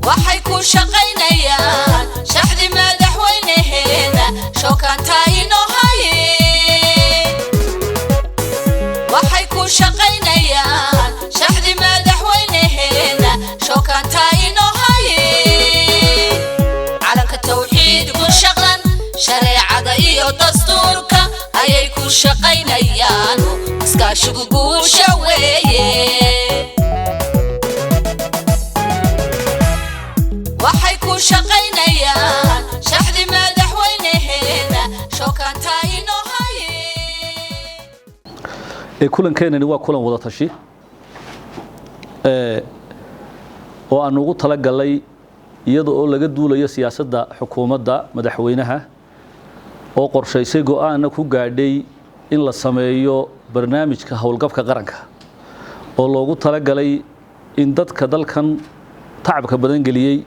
waxay ku shaqaynayaan shaxdi madaxweynaheena shookaanta inoo haye waxay ku shaqaynayaan shaxdi madaxweynaheena shookaanta inoo haye calanka tawxiid ku shaqan shareecada iyo dastuurka ayay ku shaqaynayaan iskaashigu guusha weeye waxay ku shaqaynayaan shaxdi madaxweynaheena shookaanta inoo haye kulankeenani waa kulan wada tashi oo aan ugu talagalay iyada oo laga duulayo siyaasadda xukuumadda madaxweynaha oo qorshaysay go'aanna ku gaadhay in la sameeyo barnaamijka howlgabka qaranka oo loogu talagalay in dadka dalkan tacabka badan geliyay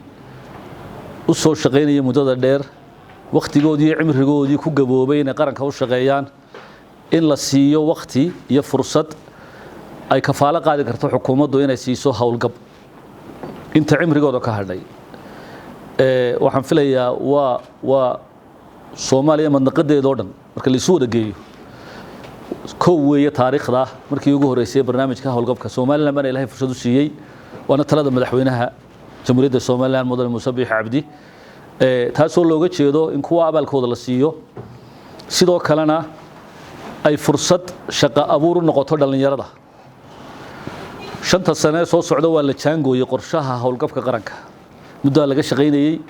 u soo shaqaynaya muddada dheer waqtigoodii cimrigoodii ku gaboobay inay qaranka u shaqeeyaan in la siiyo waqti iyo fursad ay kafaalo qaadi karto xukuumaddu inay siiso howlgab inta cimrigooda ka hadhay waxaan filayaa waa Soomaaliya madnaqadeeda oo dhan marka la isu wada geeyo kow weeye taariikhda markii ugu horeysay barnaamijka howlgabka Soomaaliland baan Ilaahay fursad u siiyay waana talada madaxweynaha jamhuuriyadda Soomaaliland mudane Muuse Biixi Cabdi taasoo looga jeedo in kuwa abaalkooda la siiyo sidoo kalena ay fursad shaqo abuur u noqoto dhalinyarada shanta sano soo socda waa la jaangooyay qorshaha howlgabka qaranka muddo laga shaqaynayay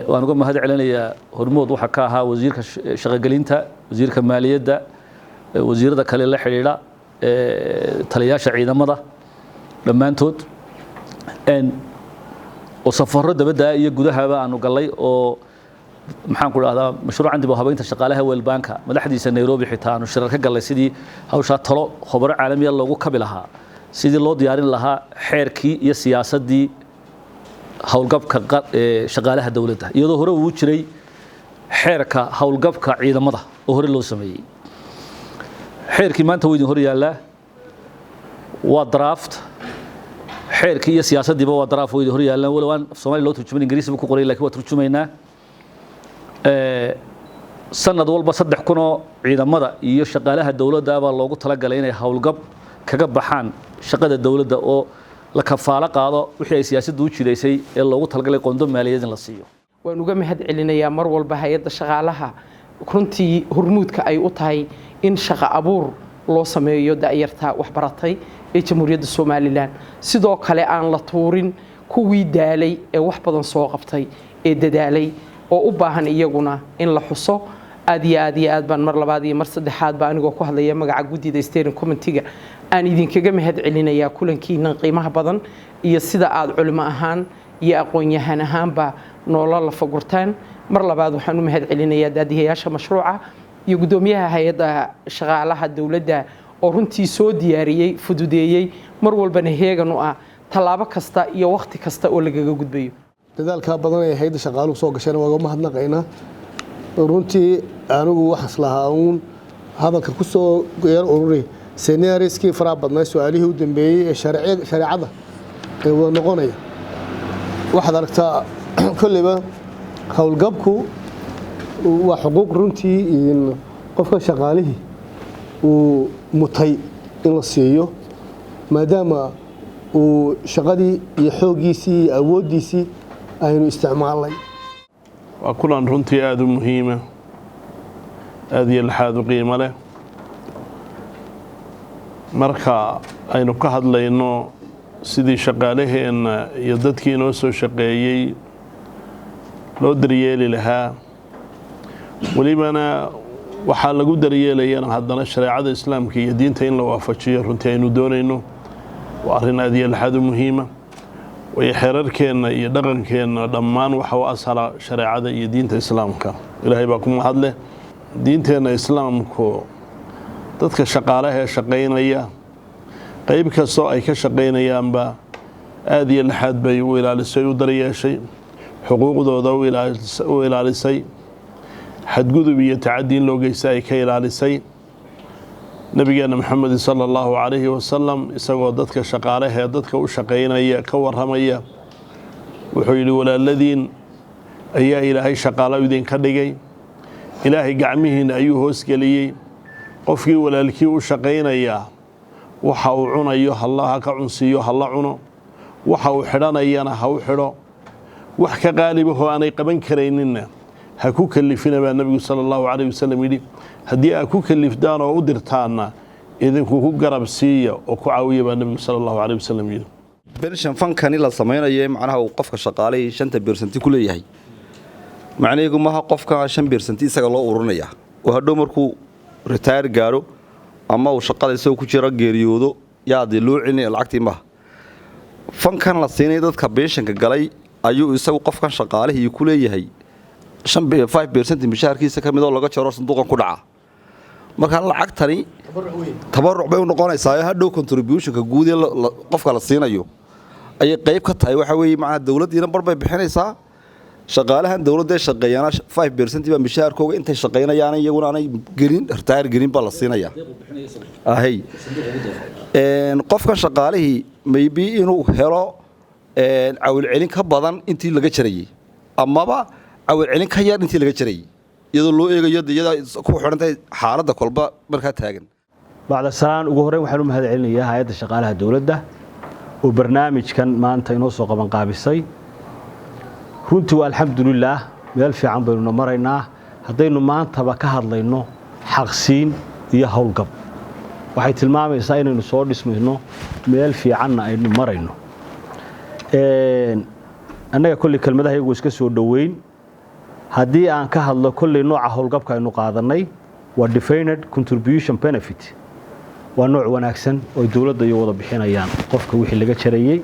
waan uga mahad celinayaa hormood waxa ka ahaa wasiirka shaqagelinta wasiirka maaliyadda wasiirada kale la xiriira taliyaasha ciidamada dhammaantood oo safarro dabadda iyo gudahaba aanu galay oo maxaan ku raahdaa mashruucan dib u habeynta shaqaalaha World Bank madaxdiisa Nairobi xitaa aanu shirar ka galay sidii hawsha talo khubaro caalami ah loogu kabi lahaa sidii loo diyaarin lahaa xeerkii iyo siyaasadii howlgabka shaqaalaha dawladda iyadoo hore uu jiray xeerka howlgabka ciidamada oo hore loo sameeyay xeerkii maanta weydin hor yaala waa draft xeerkii iyo siyaasaddiiba waa draft weydin hor yaala walawaan Soomaali loo turjumay Ingiriisi ku qoray laakiin waa turjumaynaa sanad walba 3,000 oo ciidamada iyo shaqaalaha dawladda baa loogu talagalay inay howlgab kaga baxaan shaqada dawladda oo la kafaalo qaado wixii ay siyaasaddu u jireysay ee loogu talagalay qondo maaliyadeed in la siiyo waan uga mahad celinayaa mar walba hay'adda shaqaalaha runtii hormuudka ay u tahay in shaqo abuur loo sameeyo da'yarta waxbaratay ee jamhuuriyadda Soomaaliland sidoo kale aan la tuurin kuwii daalay ee wax badan soo qabtay ee dadaalay oo u baahan iyaguna in la xuso aad baan mar labaad iyo mar saddexaad baan anigoo ku hadlaya magaca guddida steering committee-ga aan idinkaga mahad celinayaa kulankiina qiimaha badan iyo sida aad culimo ahaan iyo aqoon-yahan ahaanba noola la fagurtaan mar labaad waxaan u mahad celinayaa daadiyayaasha mashruuca iyo gudoomiyaha hay'adda shaqaalaha dawladda oo runtii soo diyaariyay fududeeyay mar walbana heegan u ah talaabo kasta iyo waqti kasta oo lagaga gudbayo dadaalka badan ee hay'adda shaqaaluhu soo gashay waa uga mahadnaqaynaa runtii anigu waxaas lahaa uun hadalka ku soo yar ururay senaariskii fara badnaa su'aalihii u dambeeyay ee shariicada ee wada noqonaya waxaad aragtaa kulliba howlgabku waa xuquuq runtii in qofka shaqaalihii uu mutay in la siiyo maadaama uu shaqadii iyo xooggiisii iyo awooddiisii aynu isticmaalnay waa kulan runtii aad u muhiima aad iyo laxaad u qiimo leh marka aynu ka hadlayno sidii shaqaalaheenna iyo dadkii inoo soo shaqeeyey loo daryeeli lahaa welibana waxaa lagu daryeelayana haddana shareecada islaamka iyo diinta in la waafajiyo runtii aynu doonayno waa arrin aad iyo laxaad u muhiima way xeerarkeenna iyo dhaqankeenna dhammaan waxa u asala shareecada iyo diinta islaamka ilaahay baa ku mahadleh diinteenna islaamku dadka shaqaalaha ee shaqaynaya qayb kastoo ay ka shaqaynayaanba aad iyo laxaad bay u ilaalisay u daryeeshay xuquuqdooda u ilaalisay xadgudub iyo tacaddi in loo geysta ay ka ilaalisay nabigeena maxamed sallallahu alayhi wasallam isagoo dadka shaqaalaha dadka u shaqaynaya ka waramaya wuxuu yidhi walaaladiin ayaa ilaahay shaqaalo idinka dhigay ilaahay gacmihiina ayuu hoosgeliyey qofkii walaalkii u shaqaynayaa waxa uu cunayo ha ka cunsiiyo ha la cuno waxa uu xidhanayana ha u xidho wax ka qaalibahoo aanay qaban karayninna ha ku kalifina baa nebigu sala allahu calayh wasalam yidhi haddii aad ku kalifdaan oo u dirtaanna idinku ku garab siiya oo ku caawiya baa nebigu sala allahu calayh wasalam yidhi benshan fankani la samaynayo macnaha uu qofka shaqaalihii 5% ku leeyahay macnaheedu maaha qofka 5% isaga loo ururinaya oo hadhow markuu retire gaaro ama uu shaqada isagoo ku jira geeriyoodo yaadi loo cilin lacagtii maaha fankan la siinay dadka benshanka galay ayuu isagu qofkan shaqaalihii ku leeyahay 5% mishaarkiisa kamid oo laga jaro sanduuqan ku dhaca marka lacagtani tabaruc bay u noqonaysaa hadhow contributionka guud ee qofka la siinayo ay qayb ka tahay waxa weeye macna dawladdiina barbay bixinaysaa shaqaalahan dawladda shaqeeyana 5% ba mishaarkooga intay shaqeynayaan iyaguna aanay gelin retire gelin ba la siinaya ahay qofka shaqaalihii maybe inuu helo awil celin ka badan intii laga jarayay amaba awil celin ka yar intii laga jarayay iyadoo loo eegayo iyada ku xirantay xaaladda kolba marka taagan bacda salaan ugu horeyn waxaan u mahad celinayaa hay'adda shaqaalaha dawladda oo barnaamijkan maanta inoo soo qaban qaabisay runtii waa alxamdulillaah meel fiican baynu maraynaa haddaynu maantaba ka hadlayno xaqsiin iyo howlgab waxay tilmaamaysaa inaynu soo dhismayno meel fiicanna aynu marayno annaga kulli kelmadaha iyagu iska soo dhoweyn haddii aan ka hadlo kulli nooca howlgabka aynu qaadanay waa defined contribution benefit waa nooc wanaagsan oo dawladda iyo wada bixinayaan qofka wixii laga jarayay